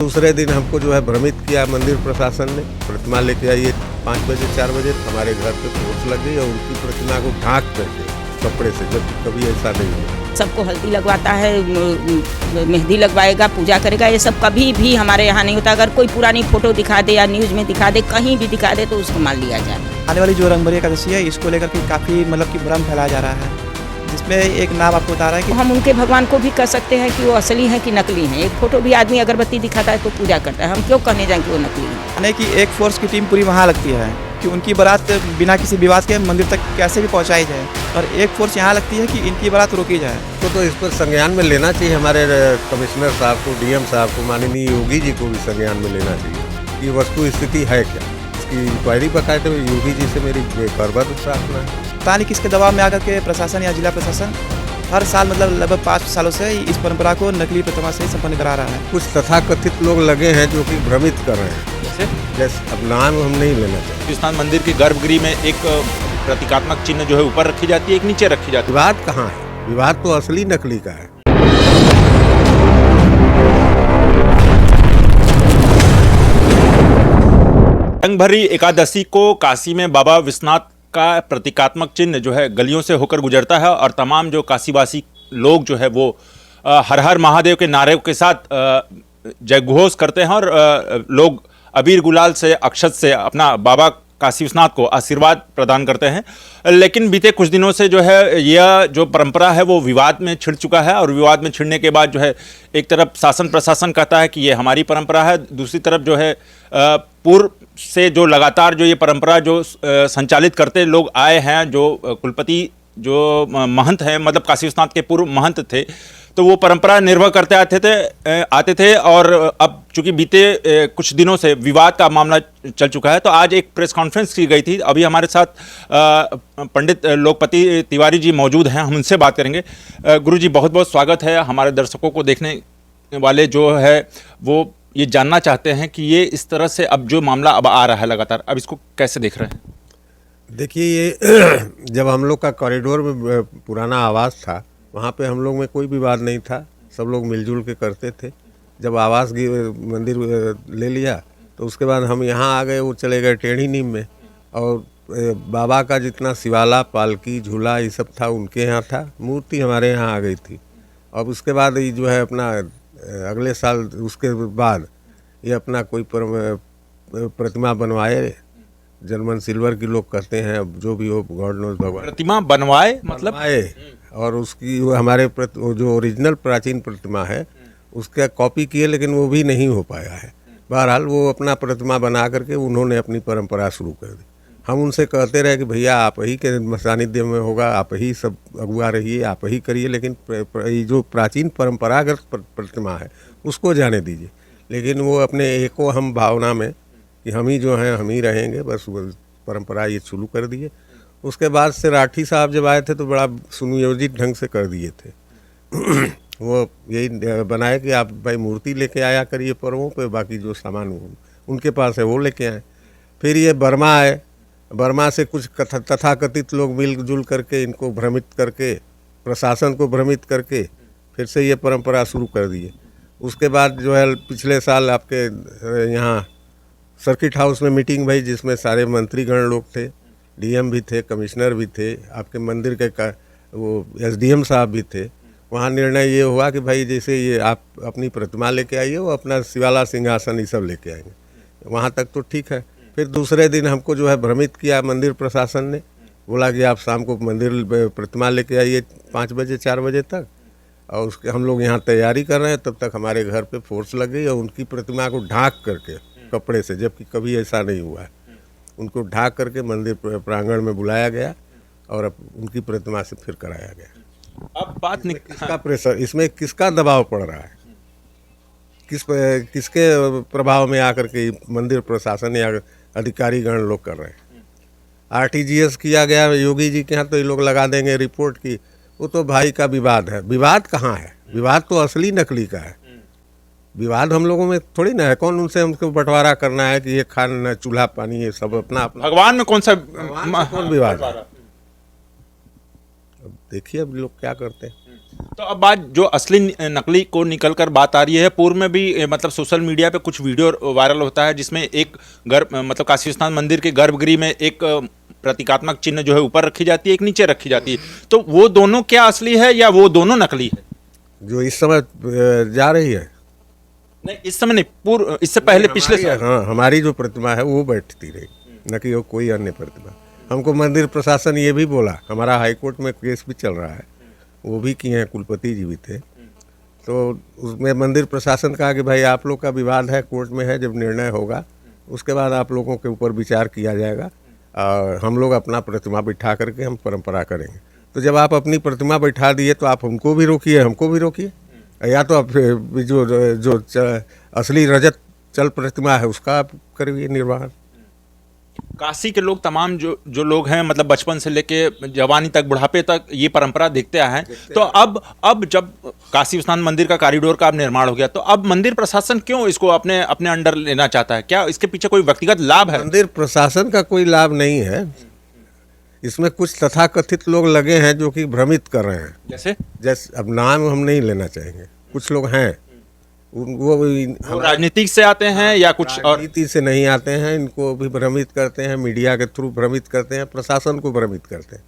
दूसरे दिन हमको जो है भ्रमित किया मंदिर प्रशासन ने। प्रतिमा लेके आइए 5 बजे 4 बजे, हमारे घर पे फोर्स लग गई और उनकी प्रतिमा को ढांक करके कपड़े से, जबकि कभी ऐसा नहीं हुआ। सबको हल्दी लगवाता है, मेहंदी लगवाएगा, पूजा करेगा, ये सब कभी भी हमारे यहाँ नहीं होता। अगर कोई पुरानी फोटो दिखा दे या न्यूज़ में दिखा दे, कहीं भी दिखा दे, तो उसको मान लिया जाए। आने वाली जो रंगभरी एकादशी है, इसको लेकर के काफ़ी मतलब कि भ्रम फैलाया जा रहा है, जिसमें एक नाम आपको बता रहा है कि हम उनके भगवान को भी कह सकते हैं कि वो असली हैं कि नकली हैं। एक फोटो भी आदमी अगरबत्ती दिखाता है तो पूजा करता है, हम क्यों कहने जाएं कि वो नकली हैं। यानी कि एक फोर्स की टीम पूरी वहाँ लगती है कि उनकी बारात बिना किसी विवाद के मंदिर तक कैसे भी पहुँचाई जाए, और एक फोर्स यहाँ लगती है कि इनकी बारात रोकी जाए। तो इस पर संज्ञान में लेना चाहिए हमारे कमिश्नर साहब को, डीएम साहब को, माननीय योगी जी को भी संज्ञान में लेना चाहिए कि वस्तु स्थिति है क्या। इसकी इंक्वायरी बकाए तो योगी जी से मेरी करबद्ध प्रार्थना है। पता नहीं किसके दबाव में आकर के प्रशासन या जिला प्रशासन हर साल मतलब लगभग 5 सालों से इस परंपरा को नकली प्रतिमा से संपन्न करा रहा है। कुछ तथाकथित लोग लगे हैं जो कि भ्रमित कर रहे हैं। जैसे अब नाम हम नहीं लेना चाहते। पाकिस्तान मंदिर के गर्भगृह में एक प्रतीकात्मक चिन्ह जो है ऊपर रखी जाती है, एक नीचे रखी जाती है। विवाद कहाँ है? विवाद तो असली नकली का है। रंगभरी एकादशी को काशी में बाबा विश्वनाथ का प्रतीकात्मक चिन्ह जो है गलियों से होकर गुजरता है और तमाम जो काशीवासी लोग जो है वो हर हर महादेव के नारे के साथ जयघोष करते हैं और लोग अबीर गुलाल से, अक्षत से अपना बाबा काशी विश्वनाथ को आशीर्वाद प्रदान करते हैं। लेकिन बीते कुछ दिनों से जो है यह जो परंपरा है वो विवाद में छिड़ चुका है और विवाद में छिड़ने के बाद जो है एक तरफ शासन प्रशासन कहता है कि ये हमारी परंपरा है, दूसरी तरफ जो है पूर्व से जो लगातार जो ये परंपरा जो संचालित करते लोग आए हैं, जो कुलपति जो महंत हैं, मतलब काशी विश्वनाथ के पूर्व महंत थे, तो वो परंपरा निर्वाह करते आते थे और अब चूंकि बीते कुछ दिनों से विवाद का मामला चल चुका है, तो आज एक प्रेस कॉन्फ्रेंस की गई थी। अभी हमारे साथ पंडित लोकपति तिवारी जी मौजूद हैं, हम उनसे बात करेंगे। गुरु जी, बहुत बहुत स्वागत है। हमारे दर्शकों को देखने वाले जो है वो ये जानना चाहते हैं कि ये इस तरह से अब जो मामला अब आ रहा है लगातार, अब इसको कैसे देख रहे हैं? देखिए, ये जब हम लोग का कॉरिडोर में पुराना आवास था, वहाँ पे हम लोग में कोई विवाद नहीं था, सब लोग मिलजुल के करते थे। जब आवास मंदिर ले लिया तो उसके बाद हम यहाँ आ गए, वो चले गए टेढ़ी नीम में, और बाबा का जितना शिवाला, पालकी, झूला ये सब था उनके यहाँ था, मूर्ति हमारे यहाँ आ गई थी। अब उसके बाद ये जो है अपना अगले साल उसके बाद ये अपना कोई प्रतिमा बनवाए, जर्मन सिल्वर की लोग कहते हैं, अब जो भी हो, गॉड नोज भगवान। प्रतिमा बनवाए मतलब आए और उसकी वो हमारे जो ओरिजिनल प्राचीन प्रतिमा है उसका कॉपी किए, लेकिन वो भी नहीं हो पाया है। बहरहाल वो अपना प्रतिमा बना करके उन्होंने अपनी परंपरा शुरू कर दी। हम उनसे कहते रहे कि भैया आप ही के सानिध्य में होगा, आप ही सब अगुआ रहिए, आप ही करिए, लेकिन जो प्राचीन परंपरागत प्रतिमा है उसको जाने दीजिए। लेकिन वो अपने एको हम भावना में कि हम ही जो हैं हम ही रहेंगे, बस परंपरा ये शुरू कर दिए। उसके बाद से राठी साहब जब आए थे तो बड़ा सुनियोजित ढंग से कर दिए थे। वो यही बनाए कि आप भाई मूर्ति लेके आया करिए पर्वों पे, बाकी जो सामान उनके पास है वो लेके आए। फिर ये बर्मा आए, बर्मा से कुछ तथाकथित लोग मिलजुल करके इनको भ्रमित करके, प्रशासन को भ्रमित करके फिर से ये परंपरा शुरू कर दिए। उसके बाद जो है पिछले साल आपके यहाँ सर्किट हाउस में मीटिंग भई, जिसमें सारे मंत्रीगण लोग थे, डीएम भी थे, कमिश्नर भी थे, आपके मंदिर के वो एसडीएम साहब भी थे। वहाँ निर्णय ये हुआ कि भाई जैसे ये आप अपनी प्रतिमा लेके आइए, वो अपना शिवाला, सिंहासन ये सब लेके आएंगे। वहाँ तक तो ठीक है। फिर दूसरे दिन हमको जो है भ्रमित किया मंदिर प्रशासन ने, बोला कि आप शाम को मंदिर प्रतिमा लेके आइए 5 बजे 4 बजे तक, और उसके हम लोग यहाँ तैयारी कर रहे हैं, तब तक हमारे घर पे फोर्स लग गई और उनकी प्रतिमा को ढांक करके कपड़े से, जबकि कभी ऐसा नहीं हुआ है, उनको ढांक करके मंदिर प्रांगण में बुलाया गया और अब उनकी प्रतिमा से फिर कराया गया। अब बात किसका प्रेशर, इसमें किसका दबाव पड़ रहा है, किसके प्रभाव में आकर के मंदिर प्रशासन या अधिकारीगण लोग कर रहे हैं। आरटीजीएस किया गया योगी जी के यहाँ, तो ये लोग लगा देंगे रिपोर्ट की वो तो भाई का विवाद है। विवाद कहाँ है? विवाद तो असली नकली का है। विवाद हम लोगों में थोड़ी ना है, कौन उनसे हमको बंटवारा करना है कि ये खाना, चूल्हा, पानी, ये सब अपना अपना। भगवान में कौन सा कौन विवाद है? अब देखिए अब लोग क्या करते हैं। तो अब बात जो असली नकली को निकल कर बात आ रही है, पूर्व में भी मतलब सोशल मीडिया पे कुछ वीडियो वायरल होता है जिसमें एक मतलब काशी विश्वनाथ मंदिर के गर्भगृह में एक प्रतीकात्मक चिन्ह जो है ऊपर रखी जाती है, एक नीचे रखी जाती है, तो वो दोनों क्या असली है या वो दोनों नकली है? जो इस समय जा रही है, नहीं इस समय नहीं, पूर्व इससे पहले पिछले साल। हाँ, हमारी जो प्रतिमा है वो बैठती रही, न कि वो कोई अन्य प्रतिमा। हमको मंदिर प्रशासन ये भी बोला, हमारा हाईकोर्ट में केस भी चल रहा है, वो भी किए हैं, कुलपति जी भी थे, तो उसमें मंदिर प्रशासन कहा कि भाई आप लोग का विवाद है, कोर्ट में है, जब निर्णय होगा उसके बाद आप लोगों के ऊपर विचार किया जाएगा और हम लोग अपना प्रतिमा बिठा करके हम परंपरा करेंगे। तो जब आप अपनी प्रतिमा बैठा दिए तो आप हमको भी रोकिए, हमको भी रोकिए, या तो आप जो असली रजत चल प्रतिमा है उसका आप करिए निर्वहन। काशी के लोग तमाम जो लोग हैं, मतलब बचपन से लेके जवानी तक, बुढ़ापे तक ये परंपरा देखते आए हैं, तो अब जब काशी विश्वनाथ मंदिर का कॉरिडोर का अब निर्माण हो गया, तो अब मंदिर प्रशासन क्यों इसको अपने अंडर लेना चाहता है? क्या इसके पीछे कोई व्यक्तिगत लाभ है? मंदिर प्रशासन का कोई लाभ नहीं है, इसमें कुछ तथाकथित लोग लगे हैं जो कि भ्रमित कर रहे हैं। जैसे अब नाम हम नहीं लेना चाहेंगे, कुछ लोग हैं वो राजनीति से आते हैं या कुछ और? राजनीति से नहीं आते हैं, इनको भी भ्रमित करते हैं, मीडिया के थ्रू भ्रमित करते हैं, प्रशासन को भ्रमित करते हैं।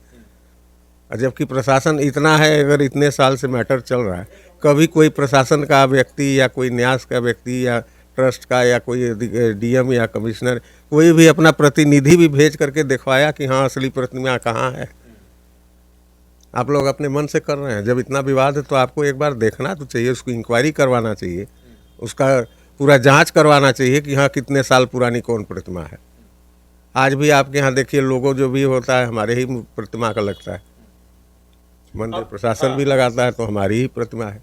और जबकि प्रशासन इतना है, अगर इतने साल से मैटर चल रहा है, कभी कोई प्रशासन का व्यक्ति या कोई न्यास का व्यक्ति या ट्रस्ट का या कोई डीएम या कमिश्नर कोई भी अपना प्रतिनिधि भी भेज करके दिखवाया कि हाँ असली प्रतिमा कहाँ है? आप लोग अपने मन से कर रहे हैं। जब इतना विवाद है तो आपको एक बार देखना तो चाहिए, उसको इंक्वायरी करवाना चाहिए, उसका पूरा जांच करवाना चाहिए कि हाँ कितने साल पुरानी कौन प्रतिमा है। आज भी आपके यहाँ देखिए लोगो जो भी होता है हमारे ही प्रतिमा का लगता है, मंदिर प्रशासन भी लगाता है तो हमारी ही प्रतिमा है।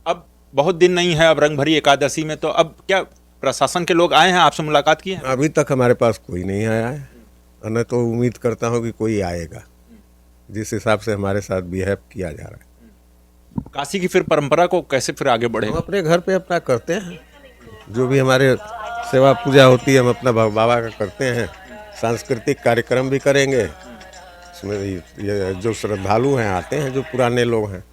अब बहुत दिन नहीं है, अब रंगभरी एकादशी में, तो अब क्या प्रशासन के लोग आए हैं, आपसे मुलाकात की है? अभी तक हमारे पास कोई नहीं आया है, और मैं तो उम्मीद करता हूँ कि कोई आएगा, जिस हिसाब से हमारे साथ बिहेव किया जा रहा है। काशी की फिर परंपरा को कैसे फिर आगे बढ़े? हम अपने घर पे अपना करते हैं, जो भी हमारे सेवा पूजा होती है हम अपना बाबा का करते हैं, सांस्कृतिक कार्यक्रम भी करेंगे। इसमें ये जो श्रद्धालु हैं आते हैं, जो पुराने लोग हैं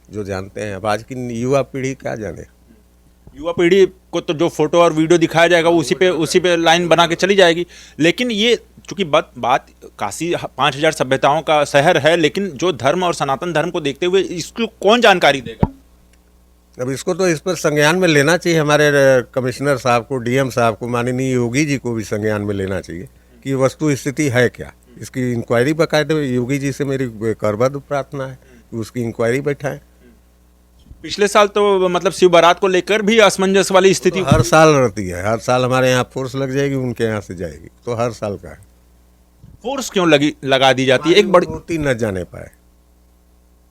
जो जानते हैं। अब आज की युवा पीढ़ी क्या जाने, युवा पीढ़ी को तो जो फोटो और वीडियो दिखाया जाएगा उसी पे लाइन बना के चली जाएगी। लेकिन ये चूंकि बात काशी 5000 सभ्यताओं का शहर है, लेकिन जो धर्म और सनातन धर्म को देखते हुए इसको कौन जानकारी देगा? अब इसको तो इस पर संज्ञान में लेना चाहिए, हमारे कमिश्नर साहब को, डीएम साहब को, माननीय योगी जी को भी संज्ञान में लेना चाहिए कि वस्तु स्थिति है क्या। इसकी इंक्वायरी बाकायदे योगी जी से मेरी करबद्ध प्रार्थना है कि उसकी इंक्वायरी बैठाएं। पिछले साल तो मतलब शिव बारात को लेकर भी असमंजस वाली स्थिति हर साल रहती है, हर साल हमारे यहाँ फोर्स लग जाएगी, उनके यहाँ से जाएगी, तो हर साल का है। फोर्स क्यों लगा दी जाती है? एक बड़ी मूर्ति न जाने पाए,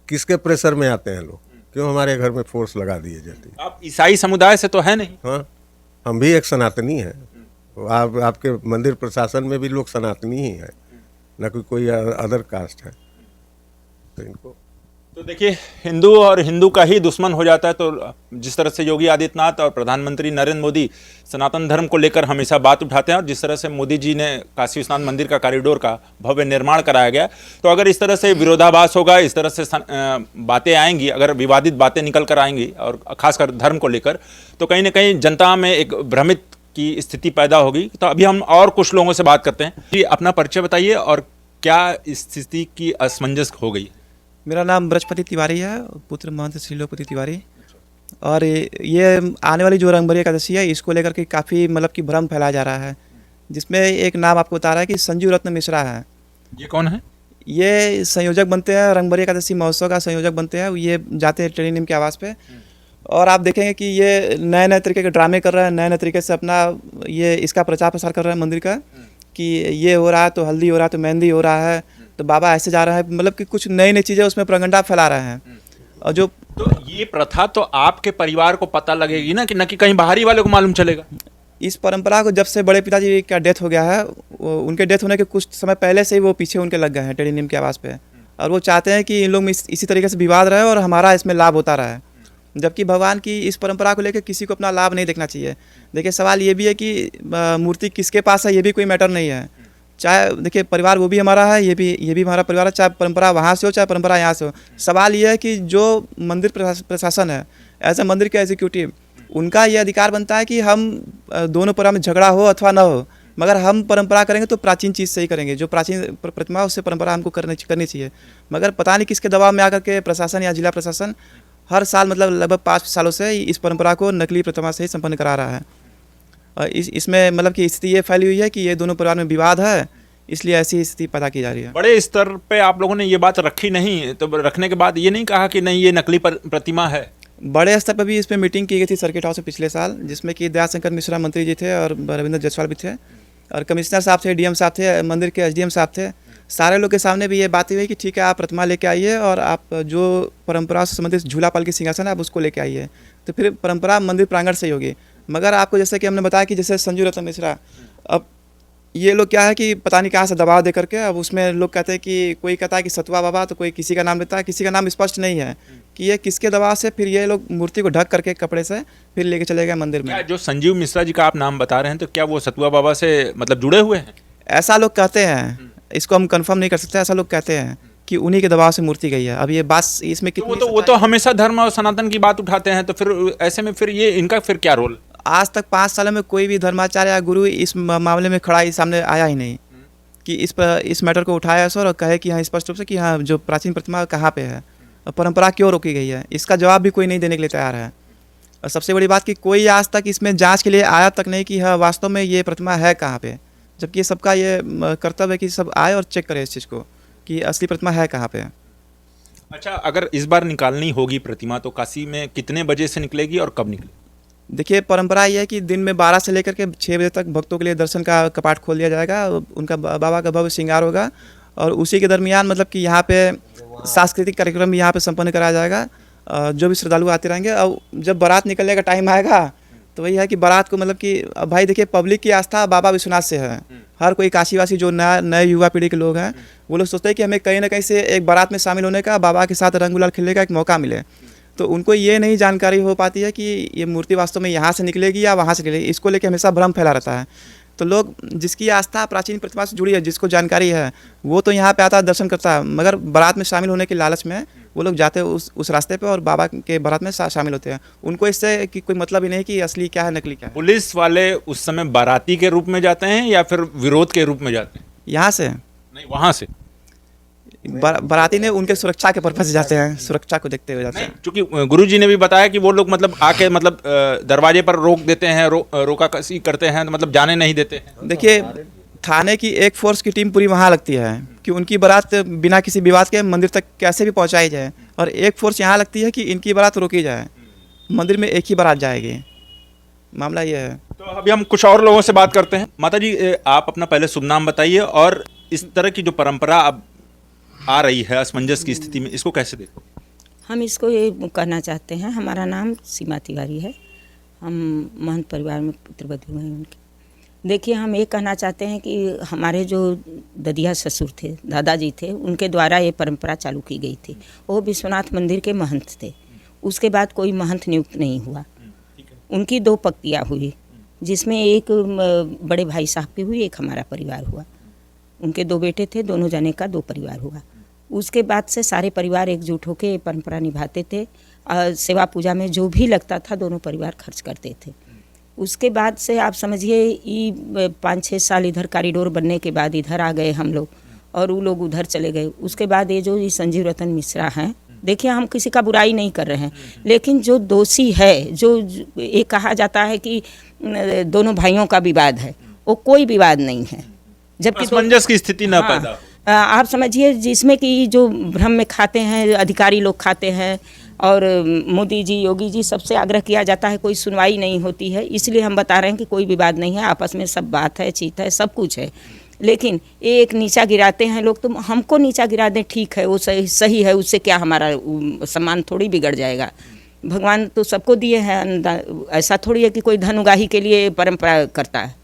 किसके प्रेशर में आते हैं लोग, क्यों हमारे घर में फोर्स लगा दिए जाती है? आप ईसाई समुदाय से तो है नहीं? हाँ, हम भी एक सनातनी हैं। आपके मंदिर प्रशासन में भी लोग सनातनी ही हैं, न कोई अदर कास्ट है। तो इनको तो देखिए, हिंदू और हिंदू का ही दुश्मन हो जाता है। तो जिस तरह से योगी आदित्यनाथ और प्रधानमंत्री नरेंद्र मोदी सनातन धर्म को लेकर हमेशा बात उठाते हैं, और जिस तरह से मोदी जी ने काशी विश्वनाथ मंदिर का कॉरिडोर का भव्य निर्माण कराया गया, तो अगर इस तरह से विरोधाभास होगा, इस तरह से बातें आएंगी, अगर विवादित बातें निकल कर आएंगी और खासकर धर्म को लेकर, तो कहीं ना कहीं जनता में एक भ्रमित की स्थिति पैदा होगी। तो अभी हम और कुछ लोगों से बात करते हैं। जी, अपना परिचय बताइए और क्या स्थिति की असमंजस हो गई? मेरा नाम बृहस्पति तिवारी है, पुत्र महंत श्रीलोकपति तिवारी। और ये आने वाली जो रंगभरी एकादशी है, इसको लेकर के काफ़ी मतलब कि भ्रम फैलाया जा रहा है, जिसमें एक नाम आपको बता रहा है कि संजीव रत्न मिश्रा है। ये कौन है? ये संयोजक बनते हैं, रंगभरी एकादशी महोत्सव का संयोजक बनते हैं। ये जाते हैं टेलीनिम के आवाज़ पे, और आप देखेंगे कि ये नए नए तरीके के ड्रामे कर रहे हैं, नए नए तरीके से अपना ये इसका प्रचार प्रसार कर रहे हैं मंदिर का, कि ये हो रहा है तो हल्दी हो रहा है तो मेहंदी हो रहा है, तो बाबा ऐसे जा रहा है, मतलब कि कुछ नई नई चीज़ें उसमें प्रोपेगेंडा फैला रहे हैं। और जो तो ये प्रथा तो आपके परिवार को पता लगेगी ना, कि न कि कहीं बाहरी वाले को मालूम चलेगा? इस परंपरा को जब से बड़े पिताजी का डेथ हो गया है, उनके डेथ होने के कुछ समय पहले से ही वो पीछे उनके लग गए हैं टेलीनिम की आवाज़ पे, और वो चाहते हैं कि इन लोग में इसी तरीके से विवाद रहे और हमारा इसमें लाभ होता रहे, जबकि भगवान की इस परंपरा को लेकर किसी को अपना लाभ नहीं देखना चाहिए। देखिए, सवाल ये भी है कि मूर्ति किसके पास है, ये भी कोई मैटर नहीं है। चाहे देखिए परिवार वो भी हमारा है, ये भी हमारा परिवार है, चाहे परंपरा वहाँ से हो चाहे परंपरा यहाँ से हो। सवाल ये है कि जो मंदिर प्रशासन है, एज ए मंदिर के एग्जीक्यूटिव, उनका ये अधिकार बनता है कि हम दोनों परंपरा में झगड़ा हो अथवा ना हो, मगर हम परंपरा करेंगे तो प्राचीन चीज़ से ही करेंगे, जो प्राचीन प्रतिमा है उससे परंपरा हमको करनी चाहिए। मगर पता नहीं किसके दबाव में आकर के प्रशासन या जिला प्रशासन हर साल मतलब लगभग 5 सालों से इस परंपरा को नकली प्रतिमा से ही संपन्न करा रहा है। और इसमें मतलब कि स्थिति ये फैली हुई है कि ये दोनों परिवार में विवाद है, इसलिए ऐसी स्थिति पैदा की जा रही है। बड़े स्तर पे आप लोगों ने ये बात रखी नहीं, तो रखने के बाद ये नहीं कहा कि नहीं ये नकली प्रतिमा है? बड़े स्तर पर भी इस पर मीटिंग की गई थी सर्किट हाउस में पिछले साल, जिसमें कि दयाशंकर मिश्रा मंत्री जी थे और रविंद्र जायसवाल भी थे, और कमिश्नर साहब थे, डीएम साहब थे, मंदिर के एसडीएम साहब थे। सारे लोग के सामने भी ये बात हुई कि ठीक है, आप प्रतिमा लेके आइए और आप जो परंपरा से संबंधित झूला पाल की सिंहासन है आप उसको लेके आइए, तो फिर परंपरा मंदिर प्रांगण से ही होगी। मगर आपको जैसे कि हमने बताया कि जैसे संजू रतन मिश्रा, अब ये लोग क्या है कि पता नहीं कहाँ से दबाव दे करके अब उसमें लोग कहते हैं कि कोई कहता है कि सतुआ बाबा, तो कोई किसी का नाम लेता है, किसी का नाम स्पष्ट नहीं है कि ये किसके दबाव से फिर ये लोग मूर्ति को ढक करके कपड़े से फिर लेके चले गए मंदिर में। जो संजीव मिश्रा जी का आप नाम बता रहे हैं, तो क्या वो सतुआ बाबा से मतलब जुड़े हुए हैं? ऐसा लोग कहते हैं, इसको हम कंफर्म नहीं कर सकते, ऐसा लोग कहते हैं कि उन्हीं के दबाव से मूर्ति गई है। अब ये बात इसमें कितनी वो तो हमेशा धर्म और सनातन की बात उठाते हैं, तो फिर ऐसे में फिर ये इनका फिर क्या रोल? आज तक 5 सालों में कोई भी धर्माचार्य या गुरु इस मामले में खड़ा सामने आया ही नहीं कि इस मैटर को उठाया सर और कहे कि हाँ स्पष्ट रूप से कि हाँ जो प्राचीन प्रतिमा कहाँ पे है और परंपरा क्यों रोकी गई है, इसका जवाब भी कोई नहीं देने के लिए तैयार है। और सबसे बड़ी बात कि कोई आज तक इसमें जांच के लिए आया तक नहीं कि हाँ वास्तव में ये प्रतिमा है कहाँ पे, जबकि ये सबका ये कर्तव्य है कि सब आए और चेक करें इस चीज़ को कि असली प्रतिमा है कहाँ पे। अच्छा, अगर इस बार निकालनी होगी प्रतिमा तो काशी में कितने बजे से निकलेगी और कब निकलेगी? देखिए परंपरा ये है कि दिन में 12 से लेकर के 6 बजे तक भक्तों के लिए दर्शन का कपाट खोल दिया जाएगा, उनका बाबा का भव्य श्रृंगार होगा और उसी के दरमियान मतलब कि यहाँ पे सांस्कृतिक कार्यक्रम भी यहाँ पे संपन्न कराया जाएगा, जो भी श्रद्धालु आते रहेंगे। और जब बारात निकलने का टाइम आएगा तो वही है कि बारात को मतलब कि भाई देखिए पब्लिक की आस्था बाबा विश्वनाथ से है। हर कोई काशीवासी जो नए युवा पीढ़ी के लोग हैं वो लोग सोचते हैं कि हमें कहीं ना कहीं से एक बारात में शामिल होने का, बाबा के साथ रंग गुलाल खेलने का एक मौका मिले, तो उनको ये नहीं जानकारी हो पाती है कि ये मूर्ति वास्तव में यहाँ से निकलेगी या वहाँ से निकलेगी। इसको लेकर हमेशा भ्रम फैला रहता है। तो लोग जिसकी आस्था प्राचीन प्रतिमा से जुड़ी है, जिसको जानकारी है, वो तो यहाँ पे आता है, दर्शन करता है, मगर बारात में शामिल होने के लालच में वो लोग जाते हैं उस रास्ते पे और बाबा के बारात में शामिल होते हैं। उनको इससे कि कोई मतलब ही नहीं कि असली क्या है नकली क्या है। पुलिस वाले उस समय बाराती के रूप में जाते हैं या फिर विरोध के रूप में जाते हैं? यहाँ से नहीं, वहाँ से बाराती ने उनके सुरक्षा के पर्पज से जाते हैं, सुरक्षा को देखते हुए जाते हैं। क्योंकि गुरुजी ने भी बताया कि वो लोग मतलब आके मतलब दरवाजे पर रोक देते हैं, रोका कसी करते हैं, तो मतलब जाने नहीं देते हैं। देखिए थाने की एक फोर्स की टीम पूरी वहाँ लगती है कि उनकी बारात बिना किसी विवाद के मंदिर तक कैसे भी पहुँचाई जाए, और एक फोर्स यहाँ लगती है कि इनकी बारात रोकी जाए, मंदिर में एक ही बारात जाएगी। मामला ये है। तो अभी हम कुछ और लोगों से बात करते हैं। माता जी, आप अपना पहले शुभ नाम बताइए और इस तरह की जो परंपरा अब आ रही है असमंजस की स्थिति में, इसको कैसे देखो? हम इसको ये कहना चाहते हैं, हमारा नाम सीमा तिवारी है, हम महंत परिवार में पुत्रवधू हैं उनके। देखिए हम ये कहना चाहते हैं कि हमारे जो ददिया ससुर थे, दादाजी थे, उनके द्वारा ये परंपरा चालू की गई थी। वो विश्वनाथ मंदिर के महंत थे। उसके बाद कोई महंत नियुक्त नहीं हुआ। उनकी 2 पक्तियाँ हुई, जिसमें एक बड़े भाई साहब की हुई, एक हमारा परिवार हुआ। उनके 2 बेटे थे, दोनों जने का 2 परिवार हुआ। उसके बाद से सारे परिवार एकजुट होकर ये परंपरा निभाते थे। सेवा पूजा में जो भी लगता था दोनों परिवार खर्च करते थे। उसके बाद से आप समझिए 5-6 साल इधर कॉरिडोर बनने के बाद इधर आ गए हम लोग और वो लोग उधर चले गए। उसके बाद ये जो संजीव रतन मिश्रा हैं, देखिए हम किसी का बुराई नहीं कर रहे हैं, लेकिन जो दोषी है, जो ये कहा जाता है कि दोनों भाइयों का विवाद है, वो कोई विवाद नहीं है। जबकि असमंजस की स्थिति न पैदा, आप समझिए, जिसमें कि जो भ्रम में खाते हैं, अधिकारी लोग खाते हैं और मोदी जी, योगी जी, सबसे आग्रह किया जाता है, कोई सुनवाई नहीं होती है। इसलिए हम बता रहे हैं कि कोई विवाद नहीं है, आपस में सब बात है, चीत है, सब कुछ है। लेकिन एक नीचा गिराते हैं लोग, तो हमको नीचा गिरा दें, ठीक है, वो सही है, उससे क्या हमारा सम्मान थोड़ी बिगड़ जाएगा। भगवान तो सबको दिए हैं, ऐसा थोड़ी है कि कोई धन उगाही के लिए परंपरा करता है।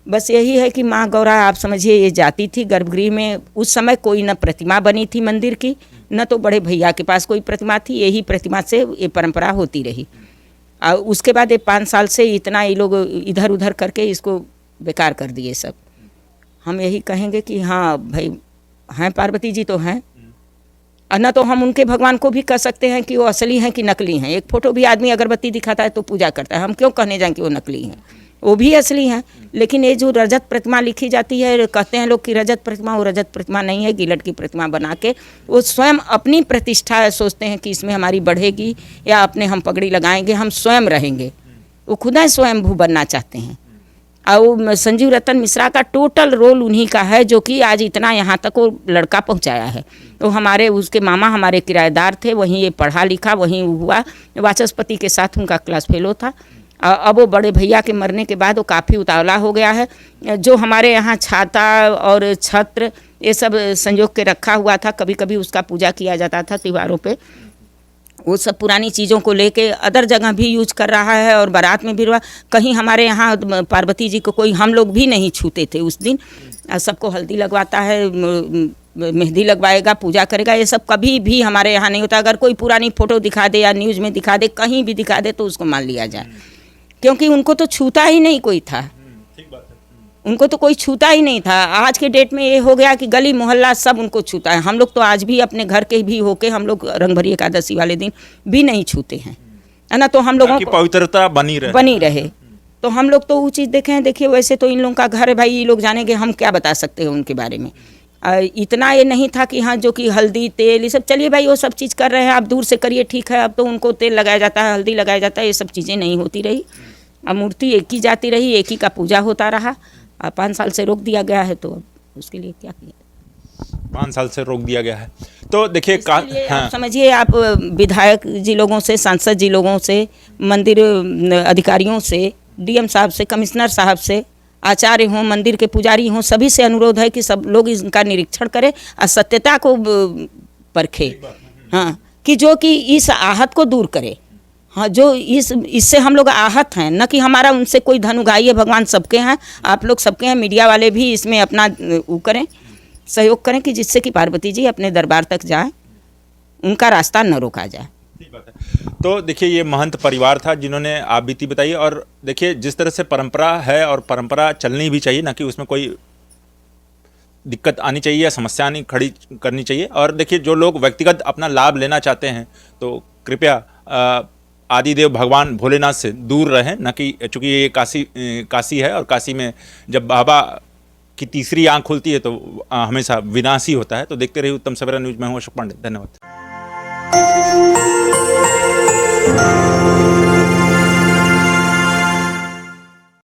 बस यही है कि माँ गौरा, आप समझिए, ये जाती थी गर्भगृह में। उस समय कोई न प्रतिमा बनी थी मंदिर की, न तो बड़े भैया के पास कोई प्रतिमा थी। यही प्रतिमा से ये परंपरा होती रही। और उसके बाद ये 5 साल से इतना ये लोग इधर उधर करके इसको बेकार कर दिए सब। हम यही कहेंगे कि हाँ भाई हैं, पार्वती जी तो हैं, और न तो हम उनके भगवान को भी कह सकते हैं कि वो असली हैं कि नकली हैं। एक फ़ोटो भी आदमी अगरबत्ती दिखाता है तो पूजा करता है, हम क्यों कहने जाएं कि वो नकली हैं, वो भी असली हैं। लेकिन ये जो रजत प्रतिमा लिखी जाती है, कहते हैं लोग कि रजत प्रतिमा, वो रजत प्रतिमा नहीं है, गिलट की प्रतिमा बना के वो स्वयं अपनी प्रतिष्ठा सोचते हैं कि इसमें हमारी बढ़ेगी या अपने हम पगड़ी लगाएंगे, हम स्वयं रहेंगे। वो खुदा स्वयंभू बनना चाहते हैं। और संजीव रतन मिश्रा का टोटल रोल उन्हीं का है, जो कि आज इतना यहाँ तक वो लड़का पहुँचाया है। तो हमारे उसके मामा हमारे किराएदार थे, वहीं ये पढ़ा लिखा, वहीं हुआ, वाचस्पति के साथ उनका क्लास फेलो था। अब वो बड़े भैया के मरने के बाद वो काफ़ी उतावला हो गया है। जो हमारे यहाँ छाता और छत्र ये सब संजोग के रखा हुआ था, कभी कभी उसका पूजा किया जाता था त्योहारों पे, वो सब पुरानी चीज़ों को लेके अदर जगह भी यूज कर रहा है और बारात में भी रहा। कहीं हमारे यहाँ पार्वती जी को कोई, हम लोग भी नहीं छूते थे उस दिन। सबको हल्दी लगवाता है, मेहंदी लगवाएगा, पूजा करेगा, ये सब कभी भी हमारे यहाँ नहीं होता। अगर कोई पुरानी फ़ोटो दिखा दे या न्यूज़ में दिखा दे, कहीं भी दिखा दे, तो उसको मान लिया जाए, क्योंकि उनको तो छूता ही नहीं कोई था। उनको तो कोई छूता ही नहीं था। आज के डेट में ये हो गया कि गली मोहल्ला सब उनको छूता है। हम लोग तो आज भी अपने घर के भी होके हम लोग रंगभरी एकादशी वाले दिन भी नहीं छूते हैं, है ना। तो हम लोगों की को पवित्रता बनी रहे। तो हम लोग तो वो चीज़ देखे हैं। देखिए वैसे तो इन लोगों का घर है भाई, ये लोग जानेंगे, हम क्या बता सकते हैं उनके बारे में। इतना ये नहीं था कि हाँ जो कि हल्दी तेल ये सब, चलिए भाई वो सब चीज़ कर रहे हैं, आप दूर से करिए, ठीक है। अब तो उनको तेल लगाया जाता है, हल्दी लगाया जाता है, ये सब चीज़ें नहीं होती रही। अब मूर्ति एक ही जाती रही, एक ही का पूजा होता रहा। 5 साल से रोक दिया गया है, तो अब उसके लिए क्या किया। 5 साल से रोक दिया गया है। तो देखिए आप समझिए, आप विधायक जी लोगों से, सांसद जी लोगों से, मंदिर अधिकारियों से, डीएम साहब से, कमिश्नर साहब से, आचार्य हों, मंदिर के पुजारी हों, सभी से अनुरोध है कि सब लोग इनका निरीक्षण करें और सत्यता को परखे। हाँ, कि जो कि इस आहत को दूर करे। हाँ, जो इससे हम लोग आहत हैं, न कि हमारा उनसे कोई धन उगाई है। भगवान सबके हैं, आप लोग सबके हैं। मीडिया वाले भी इसमें अपना वो करें, सहयोग करें, कि जिससे कि पार्वती जी अपने दरबार तक जाए, उनका रास्ता न रोका जाए। ठीक बात है। तो देखिए ये महंत परिवार था जिन्होंने आप बीती बताई, और देखिए जिस तरह से परंपरा है और परंपरा चलनी भी चाहिए, ना कि उसमें कोई दिक्कत आनी चाहिए या समस्या नहीं खड़ी करनी चाहिए। और देखिए जो लोग व्यक्तिगत अपना लाभ लेना चाहते हैं तो कृपया आदिदेव भगवान भोलेनाथ से दूर रहें, न कि, चूँकि ये काशी है और काशी में जब बाबा की तीसरी आंख खुलती है तो हमेशा विनाश ही होता है। तो देखते रहिए उत्तम सवेरा न्यूज़ में हूँ अशोक पांडे। धन्यवाद।